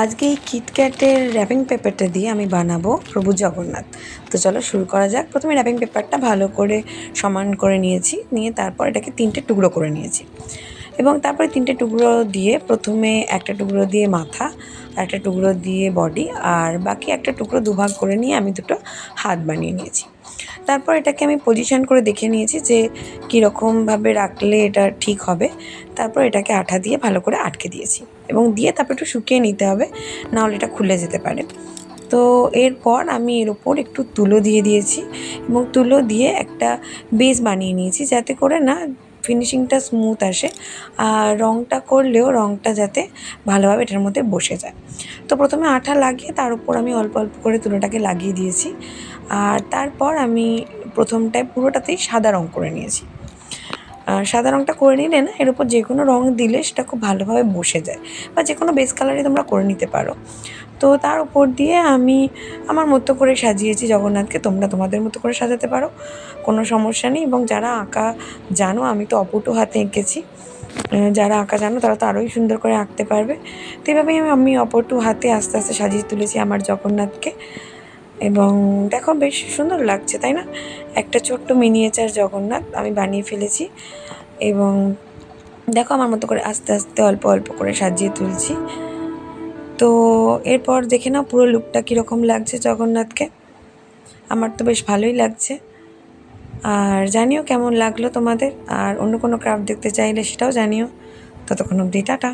আজকে এই কিটক্যাটের র্যাপিং পেপারটা দিয়ে আমি বানাবো প্রভু জগন্নাথ। তো চলো শুরু করা যাক। প্রথমে র্যাপিং পেপারটা ভালো করে সমান করে নিয়েছি, নিয়ে তারপর এটাকে 3টে টুকরো করে নিয়েছি এবং তারপরে 3টে টুকরো দিয়ে প্রথমে একটা টুকরো দিয়ে মাথা, আর একটা টুকরো দিয়ে বডি, আর বাকি একটা টুকরো দুভাগ করে নিয়ে আমি দুটো হাত বানিয়ে নিয়েছি। তারপর এটাকে আমি পজিশন করে দেখে নিয়েছি যে কীরকমভাবে রাখলে এটা ঠিক হবে। তারপর এটাকে আঠা দিয়ে ভালো করে আটকে দিয়েছি এবং দিয়ে তারপর একটু শুকিয়ে নিতে হবে, নাহলে এটা খুলে যেতে পারে। তো এরপর আমি এর ওপর একটু তুলো দিয়ে দিয়েছি এবং তুলো দিয়ে একটা বেস বানিয়ে নিয়েছি, যাতে করে না ফিনিশিংটা স্মুথ আসে, আর রঙটা করলেও রঙটা যাতে ভালোভাবে এটার মধ্যে বসে যায়। তো প্রথমে আঠা লাগিয়ে তার উপর আমি অল্প অল্প করে তুলোটাকে লাগিয়ে দিয়েছি, আর তারপর আমি প্রথমটায় পুরোটাতেই সাদা রঙ করে নিয়েছি। সাদা রঙটা করে নিলে না এর উপর যে কোনো রঙ দিলে সেটা খুব ভালোভাবে বসে যায়, বা যে কোনো বেস কালারই তোমরা করে নিতে পারো। তো তার উপর দিয়ে আমি আমার মতো করে সাজিয়েছি জগন্নাথকে, তোমরা তোমাদের মতো করে সাজাতে পারো, কোনো সমস্যা নেই। এবং যারা আঁকা জানো, আমি তো অপটু হাতে এঁকেছি, যারা আঁকা জানো তারা তো আরোই সুন্দর করে আঁকতে পারবে। তো এভাবেই আমি অপটু হাতে আস্তে আস্তে সাজিয়ে তুলেছি আমার জগন্নাথকে, এবং দেখো বেশ সুন্দর লাগছে, তাই না? একটা ছোট্ট মিনিয়েচার জগন্নাথ আমি বানিয়ে ফেলেছি, এবং দেখো আমার মতো করে আস্তে আস্তে অল্প অল্প করে সাজিয়ে তুলছি। তো এরপর দেখে নাও পুরো লুকটা কীরকম লাগছে জগন্নাথকে। আমার তো বেশ ভালোই লাগছে, আর জানিও কেমন লাগলো তোমাদের। আর অন্য কোনো ক্রাফট দেখতে চাইলে সেটাও জানিও। ততক্ষণ অবধি টাটা।